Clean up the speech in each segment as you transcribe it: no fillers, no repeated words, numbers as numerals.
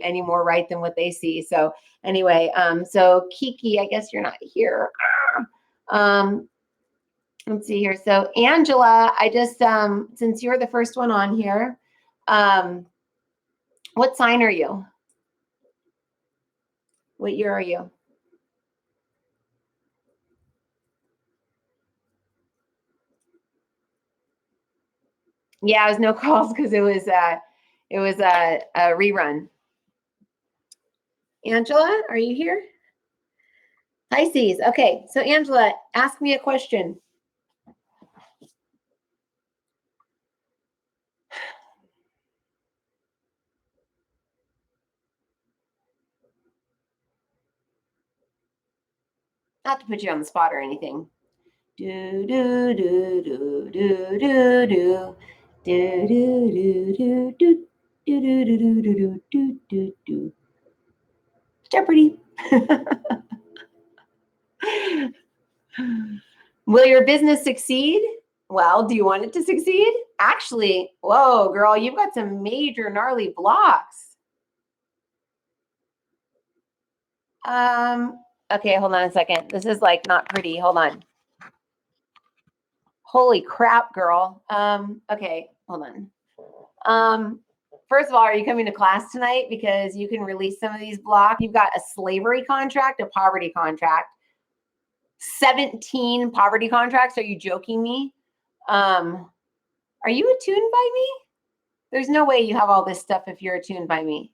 any more right than what they see. So anyway, so Kiki, I guess you're not here. Let's see here. So Angela, I just, since you're the first one on here, what sign are you? What year are you? Yeah, it was no calls because it was a rerun. Angela, are you here? Pisces. Okay, so Angela, ask me a question. Not to put you on the spot or anything. Do do do do do do do do do do do do do do do do do do do. Jeopardy. Will your business succeed? Well, do you want it to succeed? Actually, whoa, girl, you've got some major gnarly blocks. Okay, hold on a second. This is like not pretty. Hold on. Holy crap, girl. Okay, hold on. First of all, are you coming to class tonight? Because you can release some of these blocks. You've got a slavery contract, a poverty contract, 17 poverty contracts. Are you joking me? Are you attuned by me? There's no way you have all this stuff if you're attuned by me.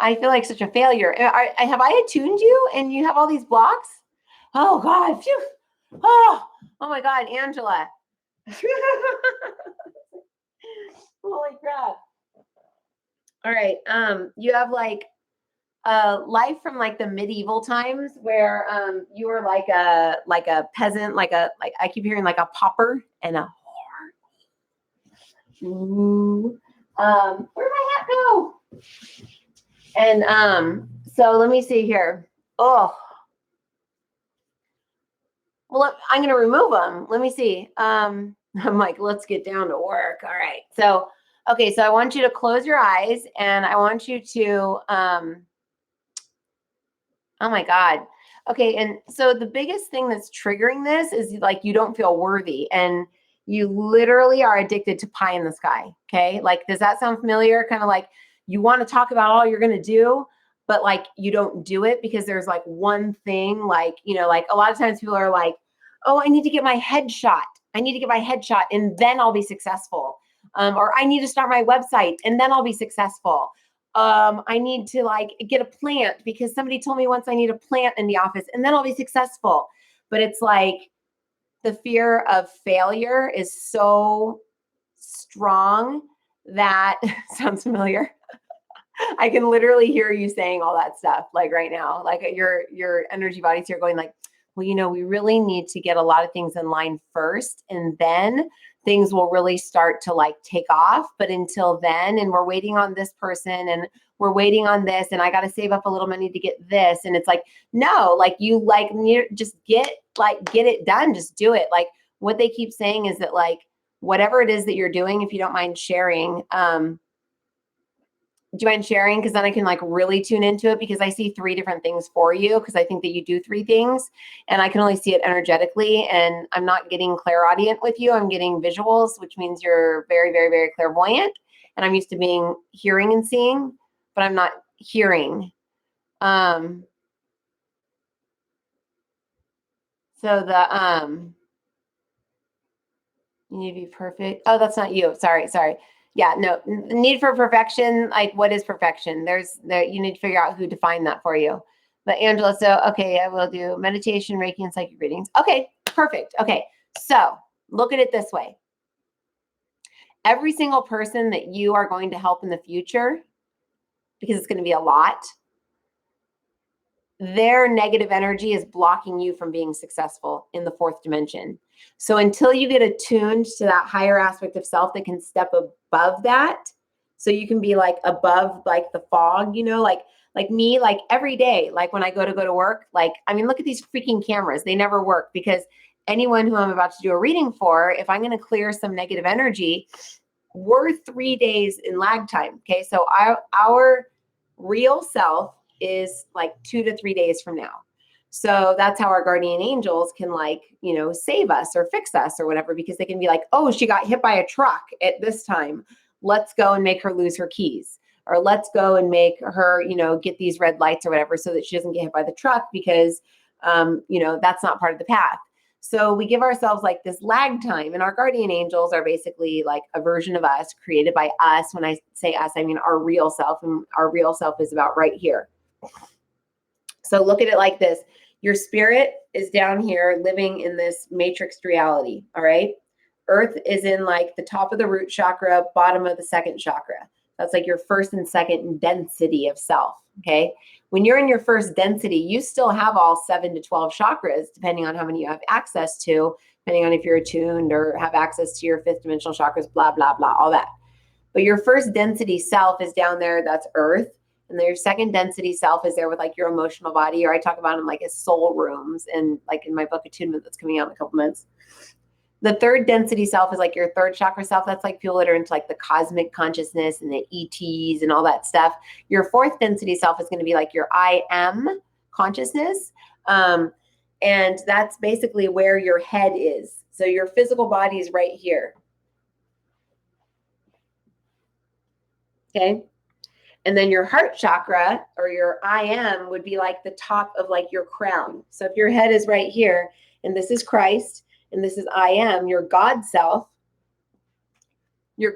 I feel like such a failure. Have I attuned you and you have all these blocks? Oh God. Phew. Oh my God, Angela. Holy crap. All right. You have like life from like the medieval times where you were like a peasant, like I keep hearing like a pauper and a whore. Ooh. Where'd my hat go? And so let me see here. Oh. Well, I'm going to remove them. Let me see. I'm like, let's get down to work. All right. So, okay. So I want you to close your eyes and I want you to, oh my God. Okay. And so the biggest thing that's triggering this is like, you don't feel worthy and you literally are addicted to pie in the sky. Okay. Like, does that sound familiar? Kind of like you want to talk about all you're going to do, but like you don't do it because there's like one thing, like, you know, like a lot of times people are like, oh, I need to get my headshot. I need to get my headshot and then I'll be successful. Or I need to start my website and then I'll be successful. I need to like get a plant because somebody told me once I need a plant in the office and then I'll be successful. But it's like the fear of failure is so strong that sounds familiar. I can literally hear you saying all that stuff like right now, like your energy bodies here going like, well, you know, we really need to get a lot of things in line first and then things will really start to like take off. But until then, and we're waiting on this person and we're waiting on this and I got to save up a little money to get this. And it's like, no, like you like just get it done. Just do it. Like what they keep saying is that like, whatever it is that you're doing, if you don't mind sharing, do you mind sharing? Because then I can like really tune into it because I see 3 different things for you because I think that you do 3 things and I can only see it energetically and I'm not getting clairaudient with you. I'm getting visuals, which means you're very, very, very clairvoyant. And I'm used to being hearing and seeing, but I'm not hearing. So the you need to be perfect. Oh, that's not you. Sorry. Yeah, no, need for perfection. Like, what is perfection? You need to figure out who defined that for you. But Angela, so, okay, I will do meditation, Reiki, and psychic readings. Okay, perfect. Okay, so look at it this way. Every single person that you are going to help in the future, because it's going to be a lot, their negative energy is blocking you from being successful in the 4th dimension. So until you get attuned to that higher aspect of self that can step above that, so you can be like above like the fog, you know, like me, like every day, like when I go to work, like, I mean, look at these freaking cameras. They never work because anyone who I'm about to do a reading for, if I'm going to clear some negative energy, we're 3 days in lag time. Okay. So our real self is like 2 to 3 days from now. So that's how our guardian angels can, like, you know, save us or fix us or whatever, because they can be like, oh, she got hit by a truck at this time. Let's go and make her lose her keys, or let's go and make her, you know, get these red lights or whatever, so that she doesn't get hit by the truck, because, you know, that's not part of the path. So we give ourselves like this lag time, and our guardian angels are basically like a version of us created by us. When I say us, I mean our real self, and our real self is about right here. So look at it like this. Your spirit is down here living in this matrixed reality, all right? Earth is in like the top of the root chakra, bottom of the second chakra. That's like your first and second density of self, okay? When you're in your first density, you still have all 7 to 12 chakras, depending on how many you have access to, depending on if you're attuned or have access to your fifth dimensional chakras, blah, blah, blah, all that. But your first density self is down there, that's Earth. And then your second density self is there with like your emotional body, or I talk about them like as soul rooms, and like in my book Attunement that's coming out in a couple months. The third density self is like your third chakra self. That's like people that are into like the cosmic consciousness and the ETs and all that stuff. Your fourth density self is going to be like your I am consciousness. And that's basically where your head is. So your physical body is right here. Okay. And then your heart chakra, or your I am, would be like the top of like your crown. So if your head is right here, and this is Christ, and this is I am, your God self to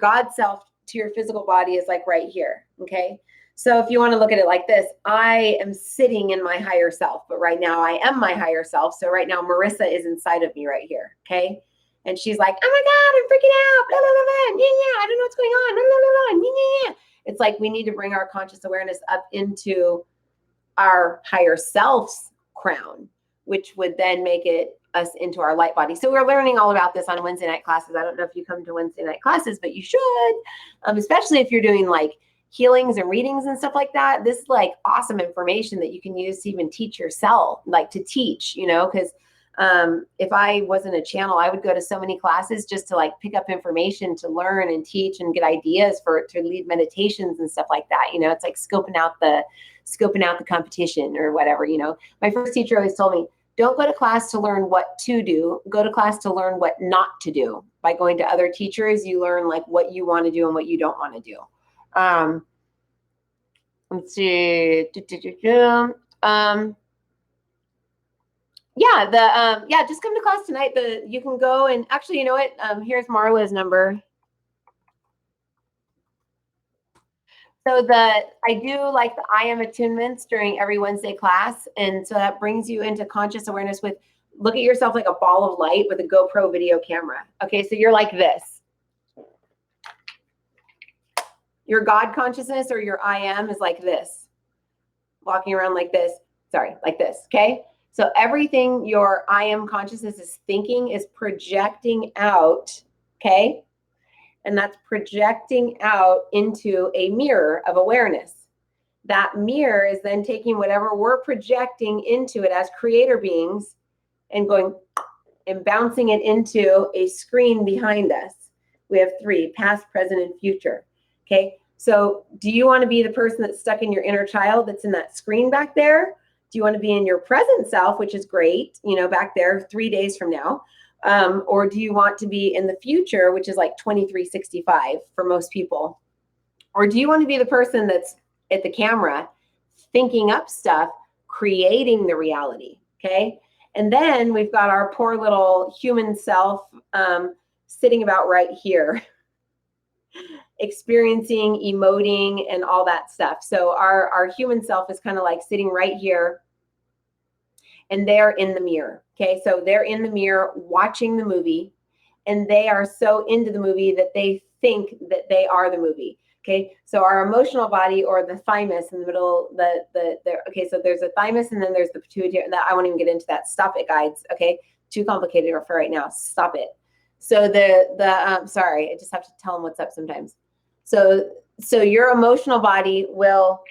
your physical body is like right here. Okay. So if you want to look at it like this, I am sitting in my higher self, but right now I am my higher self. So right now Marissa is inside of me right here. Okay. And she's like, oh my God, I'm freaking out. Blah, blah, blah, blah. Yeah, I don't know what's going on. Blah, blah, blah, blah. Yeah. It's like we need to bring our conscious awareness up into our higher self's crown, which would then make it us into our light body. So we're learning all about this on Wednesday night classes. I don't know if you come to Wednesday night classes, but you should, especially if you're doing like healings and readings and stuff like that. This is like awesome information that you can use to even teach yourself, like to teach, you know, because if I wasn't a channel, I would go to so many classes just to like pick up information to learn and teach and get ideas to lead meditations and stuff like that. You know, it's like scoping out the competition or whatever. You know, my first teacher always told me, don't go to class to learn what to do. Go to class to learn what not to do. By going to other teachers, you learn like what you want to do and what you don't want to do. Let's see. Yeah, just come to class tonight. You can go, and actually, you know what? Here's Marla's number. So I do like the I am attunements during every Wednesday class. And so that brings you into conscious awareness with, look at yourself like a ball of light with a GoPro video camera. Okay, so you're like this. Your God consciousness or your I am is like this. Walking around like this. Sorry, like this, okay? So everything your I am consciousness is thinking is projecting out, okay? And that's projecting out into a mirror of awareness. That mirror is then taking whatever we're projecting into it as creator beings and going and bouncing it into a screen behind us. We have 3, past, present, and future. Okay. So do you want to be the person that's stuck in your inner child that's in that screen back there? Do you want to be in your present self, which is great, you know, back there 3 days from now? Or do you want to be in the future, which is like 2365 for most people? Or do you want to be the person that's at the camera thinking up stuff, creating the reality? Okay. And then we've got our poor little human self sitting about right here, experiencing, emoting, and all that stuff. So our human self is kind of like sitting right here, and they're in the mirror. Okay, so they're in the mirror watching the movie, and they are so into the movie that they think that they are the movie. Okay, so our emotional body, or the thymus in the middle, okay, so there's a thymus and then there's the pituitary. That I won't even get into that. Stop it, guides. Okay, too complicated for right now. Stop it. So sorry, I just have to tell them what's up sometimes. So your emotional body will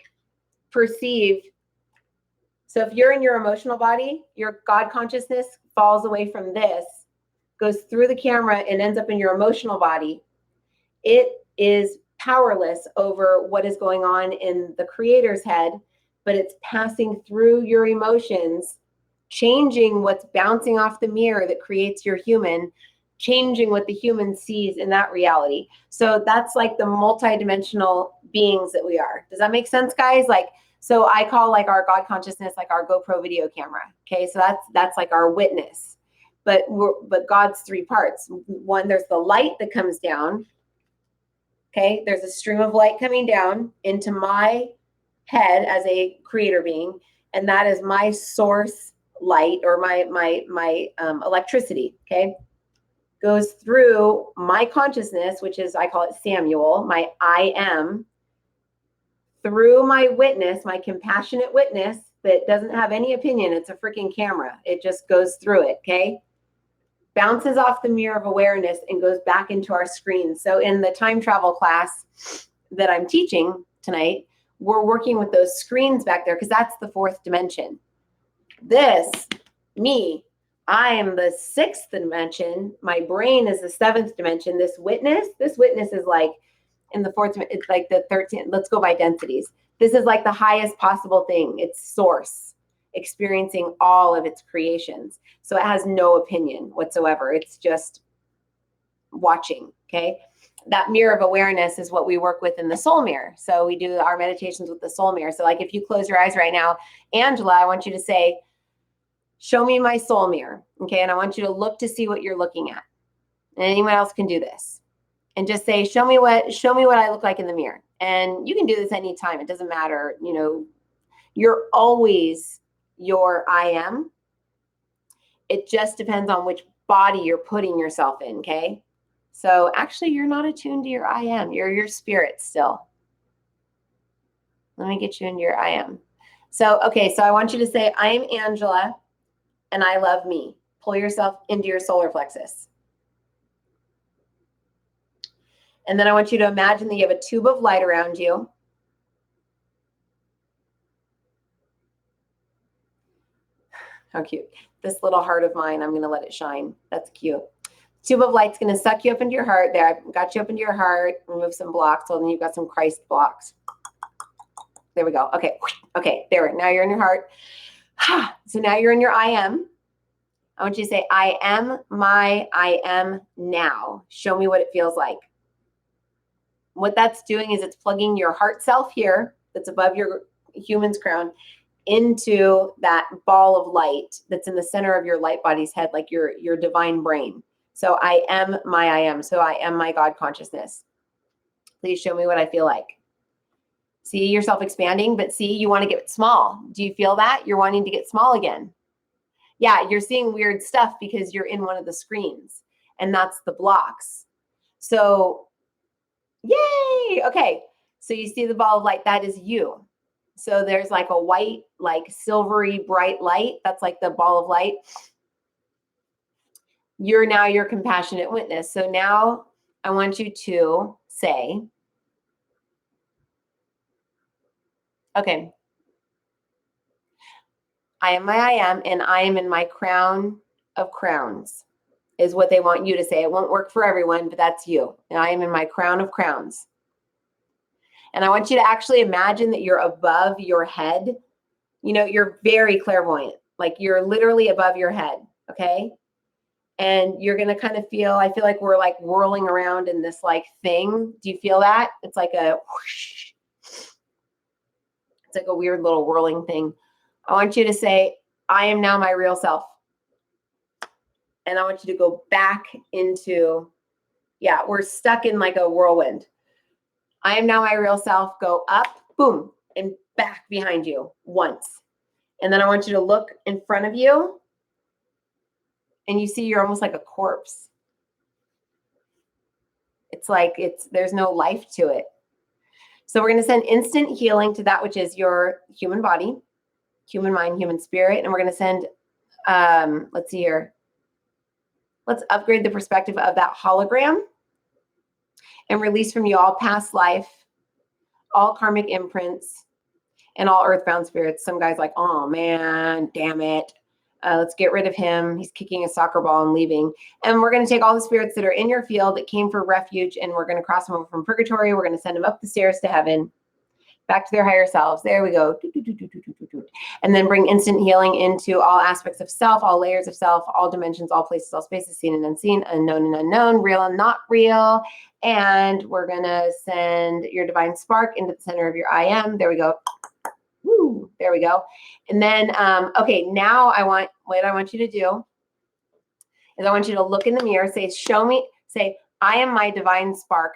perceive. So if you're in your emotional body, your God consciousness falls away from this, goes through the camera and ends up in your emotional body, it is powerless over what is going on in the creator's head, but it's passing through your emotions, changing what's bouncing off the mirror that creates your human, changing what the human sees in that reality. So that's like the multidimensional beings that we are. Does that make sense, guys? Like, so I call like our God consciousness like our GoPro video camera. Okay, so that's like our witness. But God's three parts. One, there's the light that comes down. Okay, there's a stream of light coming down into my head as a creator being, and that is my source light, or my electricity. Okay, goes through my consciousness, which is, I call it Samuel, my I am, through my witness, my compassionate witness that doesn't have any opinion. It's a freaking camera. It just goes through it. Okay, bounces off the mirror of awareness and goes back into our screen. So in the time travel class that I'm teaching tonight, we're working with those screens back there because that's the fourth dimension. This, me, I am the sixth dimension. My brain is the seventh dimension. This witness is like in the fourth, it's like the 13th. Let's go by densities. This is like the highest possible thing. It's source, experiencing all of its creations. So it has no opinion whatsoever. It's just watching, okay? That mirror of awareness is what we work with in the soul mirror. So we do our meditations with the soul mirror. So like if you close your eyes right now, Angela, I want you to say, show me my soul mirror, okay? And I want you to look to see what you're looking at. And anyone else can do this. And just say, show me what I look like in the mirror. And you can do this anytime. It doesn't matter, you know, you're always your I am. It just depends on which body you're putting yourself in, okay? So actually, you're not attuned to your I am. You're your spirit still. Let me get you into your I am. So, okay, so I want you to say, I am Angela, and I love me. Pull yourself into your solar plexus. And then I want you to imagine that you have a tube of light around you. How cute. This little heart of mine, I'm going to let it shine. That's cute. Tube of light's going to suck you up into your heart. There, I've got you up into your heart. Remove some blocks. So then you've got some Christ blocks. There we go. Okay. Okay. There. Now you're in your heart. So now you're in your I am. I want you to say, I am my I am now. Show me what it feels like. What that's doing is it's plugging your heart self here, that's above your human's crown, into that ball of light that's in the center of your light body's head, like your divine brain. So I am my I am. So I am my God consciousness. Please show me what I feel like. See yourself expanding, but see, you want to get small. Do you feel that? You're wanting to get small again. Yeah, you're seeing weird stuff because you're in one of the screens, and that's the blocks. So, yay! Okay, so you see the ball of light, that is you. So there's like a white, like silvery bright light. That's like the ball of light. You're now your compassionate witness. So now I want you to say, okay, I am my I am, and I am in my crown of crowns, is what they want you to say. It won't work for everyone, but that's you. And I am in my crown of crowns. And I want you to actually imagine that you're above your head. You know, you're very clairvoyant. Like you're literally above your head, okay? And you're going to kind of feel, I feel like we're like whirling around in this like thing. Do you feel that? It's like a whoosh. It's like a weird little whirling thing. I want you to say, I am now my real self. And I want you to go back into, yeah, we're stuck in like a whirlwind. I am now my real self. Go up, boom, and back behind you once. And then I want you to look in front of you. And you see you're almost like a corpse. It's like there's no life to it. So we're going to send instant healing to that which is your human body, human mind, human spirit. And we're going to send, let's see here. Let's upgrade the perspective of that hologram and release from you all past life, all karmic imprints, and all earthbound spirits. Some guys like, oh man, damn it. Let's get rid of him. He's kicking a soccer ball and leaving. And we're going to take all the spirits that are in your field that came for refuge, and we're going to cross them over from purgatory. We're going to send them up the stairs to heaven, back to their higher selves. There we go. And then bring instant healing into all aspects of self, all layers of self, all dimensions, all places, all spaces, seen and unseen, unknown and unknown, real and not real. And we're going to send your divine spark into the center of your I am. There we go. Woo, there we go. And then, okay, now what I want you to do is I want you to look in the mirror, say, show me, say, I am my divine spark.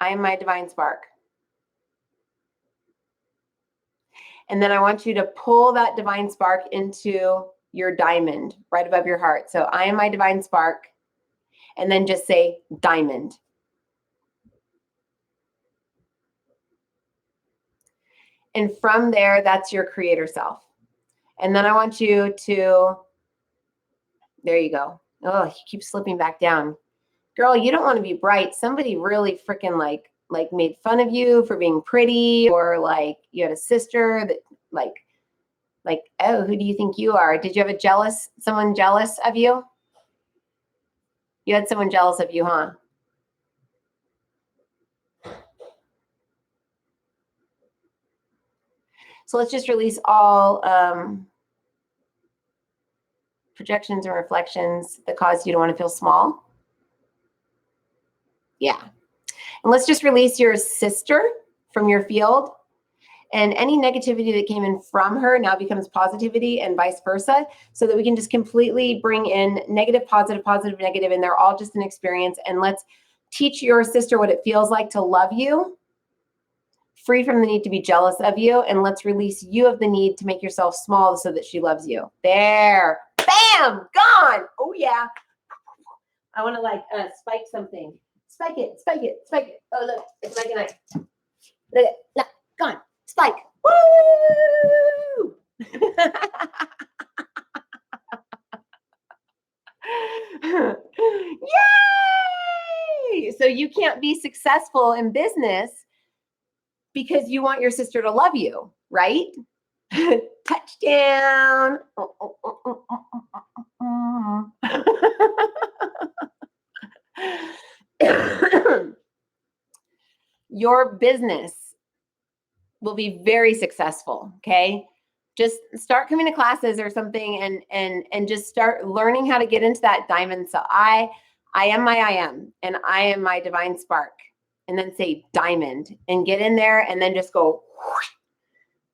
I am my divine spark. And then I want you to pull that divine spark into your diamond right above your heart. So I am my divine spark. And then just say diamond. And from there, that's your creator self. And then I want you to, there you go. Oh, he keeps slipping back down. Girl, you don't want to be bright. Somebody really freaking like made fun of you for being pretty, or like you had a sister that like, oh, who do you think you are? Did you have someone jealous of you? You had someone jealous of you, huh? So let's just release all projections and reflections that cause you to want to feel small. Yeah. And let's just release your sister from your field. And any negativity that came in from her now becomes positivity, and vice versa, so that we can just completely bring in negative, positive, positive, negative, and they're all just an experience. And let's teach your sister what it feels like to love you, free from the need to be jealous of you, and let's release you of the need to make yourself small so that she loves you. There. Bam! Gone! Oh, yeah. I want to spike something. Spike it, spike it, spike it. Oh, look, it's like a knife. Look, look, gone. Spike. Woo! Yay! So you can't be successful in business because you want your sister to love you, right? Touchdown. Your business will be very successful, okay? Just start coming to classes or something and just start learning how to get into that diamond. So I am my I am, and I am my divine spark. And then say diamond and get in there, and then just go whoosh,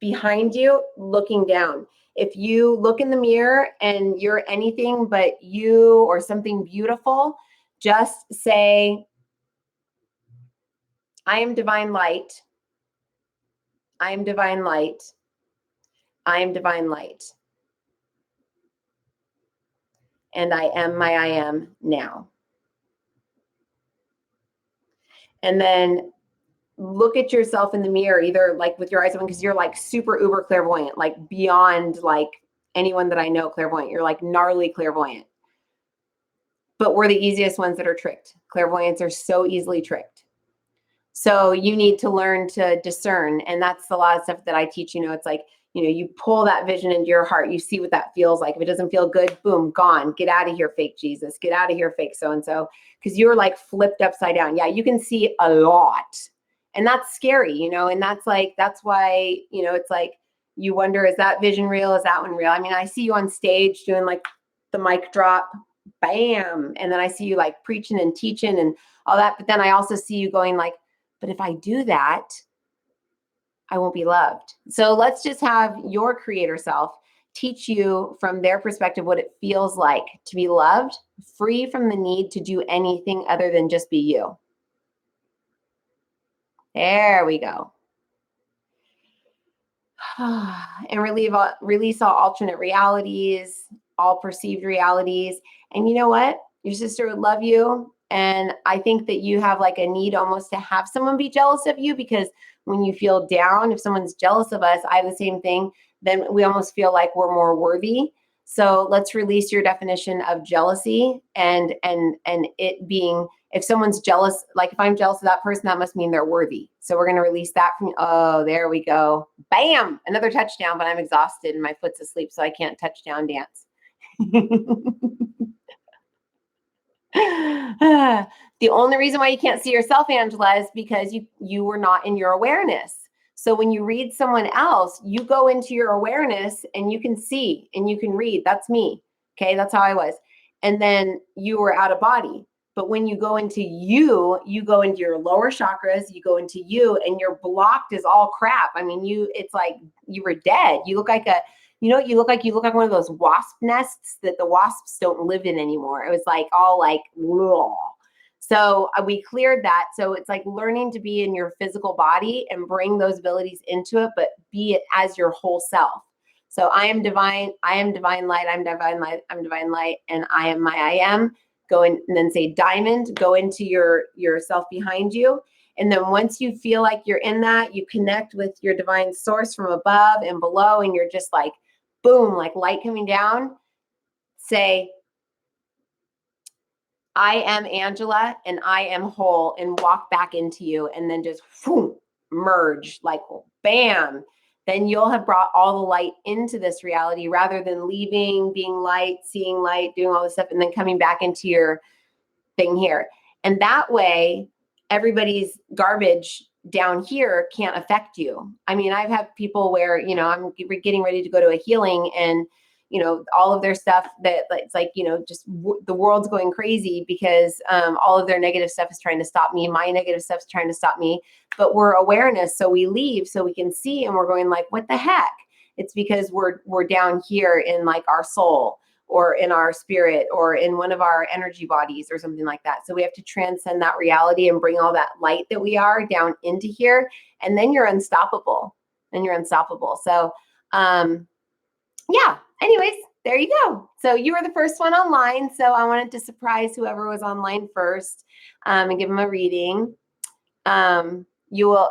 behind you, looking down. If you look in the mirror and you're anything but you or something beautiful, just say, I am divine light. I am divine light. I am divine light. And I am my I am now. And then look at yourself in the mirror, either like with your eyes open, because you're like super uber clairvoyant, like beyond like anyone that I know clairvoyant. You're like gnarly clairvoyant. But we're the easiest ones that are tricked. Clairvoyants are so easily tricked. So you need to learn to discern. And that's a lot of stuff that I teach. It's like, you pull that vision into your heart. You see what that feels like. If it doesn't feel good, boom, gone. Get out of here, fake Jesus. Get out of here, fake so-and-so. Because you're like flipped upside down. Yeah, you can see a lot. And that's scary, and that's why, it's like you wonder, is that vision real? Is that one real? I mean, I see you on stage doing like the mic drop, bam. And then I see you like preaching and teaching and all that. But then I also see you going like, but if I do that, I won't be loved. So let's just have your creator self teach you from their perspective what it feels like to be loved, free from the need to do anything other than just be you. There we go. And release all alternate realities, all perceived realities. And you know what? Your sister would love you. And I think that you have like a need almost to have someone be jealous of you, because when you feel down, if someone's jealous of us, I have the same thing, then we almost feel like we're more worthy. So let's release your definition of jealousy and it being If someone's jealous, like if I'm jealous of that person, that must mean they're worthy. So we're going to release that from, oh, there we go. Bam, another touchdown, but I'm exhausted and my foot's asleep, so I can't touchdown dance. The only reason why you can't see yourself, Angela, is because you were not in your awareness. So when you read someone else, you go into your awareness and you can see and you can read. That's me. Okay, that's how I was. And then you were out of body. But when you go into you go into your lower chakras, you go into you, and you're blocked as all crap. I mean, it's like you were dead. You look like you look like one of those wasp nests that the wasps don't live in anymore. It was like all like, ugh. So we cleared that. So it's like learning to be in your physical body and bring those abilities into it, but be it as your whole self. So I am divine. I am divine light. I'm divine light. I'm divine light. And I am my I am. Go in and then say diamond. Go into yourself behind you. And then once you feel like you're in that, you connect with your divine source from above and below, and you're just like, boom, like light coming down. Say, I am Angela and I am whole, and walk back into you, and then just whoom, merge, like bam. Then you'll have brought all the light into this reality rather than leaving, being light, seeing light, doing all this stuff, and then coming back into your thing here. And that way, everybody's garbage down here can't affect you. I mean, I've had people where, I'm getting ready to go to a healing, and, all of their stuff that it's like, just the world's going crazy because all of their negative stuff is trying to stop me. My negative stuff is trying to stop me, but we're awareness. So we leave so we can see, and we're going like, what the heck? It's because we're down here in like our soul, or in our spirit, or in one of our energy bodies, or something like that. So we have to transcend that reality and bring all that light that we are down into here. And then you're unstoppable. So, yeah, anyways, there you go. So you were the first one online. So I wanted to surprise whoever was online first, and give them a reading. You will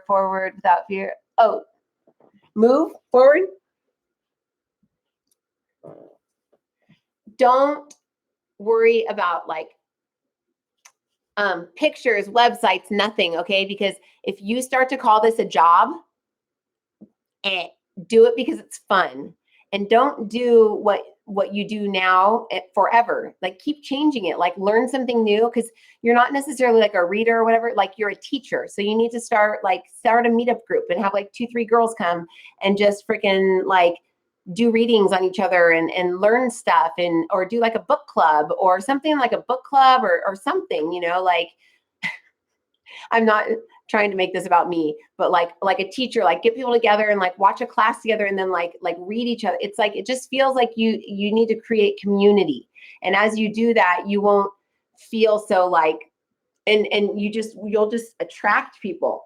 forward without fear. Oh, move forward. Don't worry about like pictures, websites, nothing, okay? Because if you start to call this a job, do it because it's fun. And don't do what you do now forever. Like keep changing it, like learn something new, because you're not necessarily like a reader or whatever, like you're a teacher. So you need to start a meetup group and have like 2-3 girls come and just freaking like do readings on each other and learn stuff, or do like a book club or something, like a book club or something, like I'm not trying to make this about me, but like a teacher, like get people together and like watch a class together, and then like read each other. It's like, it just feels like you need to create community. And as you do that, you won't feel so like, and you'll just attract people.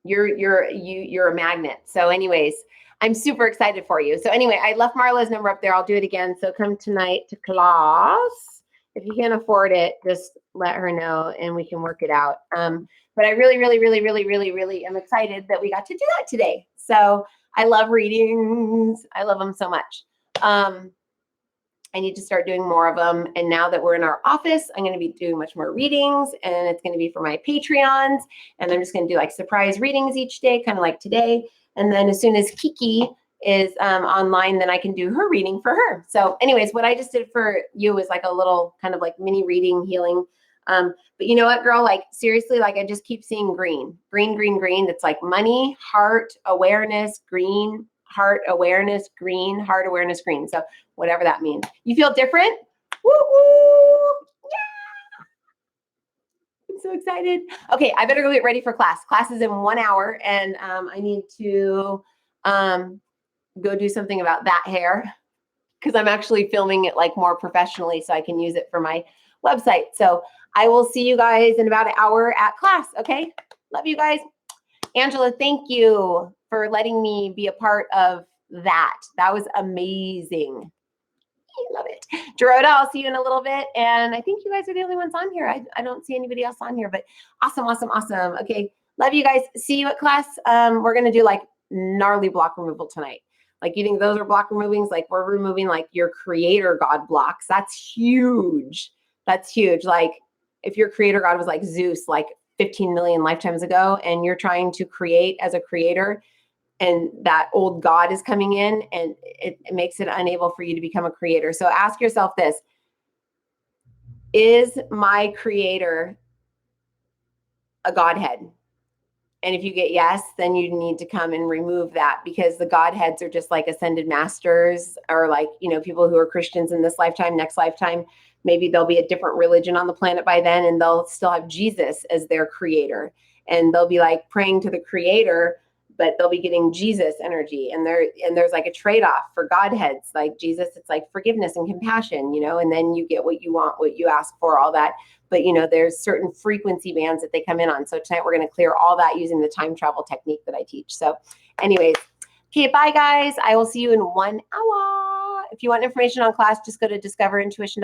You're a magnet. So anyways, I'm super excited for you. So anyway, I left Marla's number up there. I'll do it again. So come tonight to class. If you can't afford it, just let her know and we can work it out. But I really, really, really, really, really, really am excited that we got to do that today. So I love readings. I love them so much. I need to start doing more of them. And now that we're in our office, I'm going to be doing much more readings, and it's going to be for my Patreons. And I'm just going to do like surprise readings each day, kind of like today. And then as soon as Kiki is online, then I can do her reading for her. So anyways, what I just did for you is like a little kind of like mini reading healing. But you know what, girl, like seriously, like I just keep seeing green. It's like money, heart, awareness, green, heart, awareness, green, heart, awareness, green. So whatever that means. You feel different? Woo woo! Yeah! I'm so excited. Okay, I better go get ready for class. Class is in 1 hour, and I need to go do something about that hair, because I'm actually filming it like more professionally so I can use it for my website. So I will see you guys in about an hour at class. Okay. Love you guys. Angela, thank you for letting me be a part of that. That was amazing. I love it. Dorota, I'll see you in a little bit. And I think you guys are the only ones on here. I don't see anybody else on here, but awesome, awesome, awesome. Okay. Love you guys. See you at class. We're going to do like gnarly block removal tonight. Like, you think those are block removings? Like, we're removing like your creator God blocks. That's huge. That's huge. Like if your creator God was like Zeus, like 15 million lifetimes ago, and you're trying to create as a creator, and that old God is coming in, and it makes it unable for you to become a creator. So ask yourself this: is my creator a Godhead? And if you get yes, then you need to come and remove that, because the Godheads are just like ascended masters, or like, people who are Christians in this lifetime, next lifetime, maybe there'll be a different religion on the planet by then, and they'll still have Jesus as their creator. And they'll be like praying to the creator, but they'll be getting Jesus energy. And there's like a trade-off for Godheads. Like Jesus, it's like forgiveness and compassion, and then you get what you want, what you ask for, all that. But, there's certain frequency bands that they come in on. So tonight we're going to clear all that using the time travel technique that I teach. So anyways, okay, bye guys. I will see you in 1 hour. If you want information on class, just go to discoverintuition.com.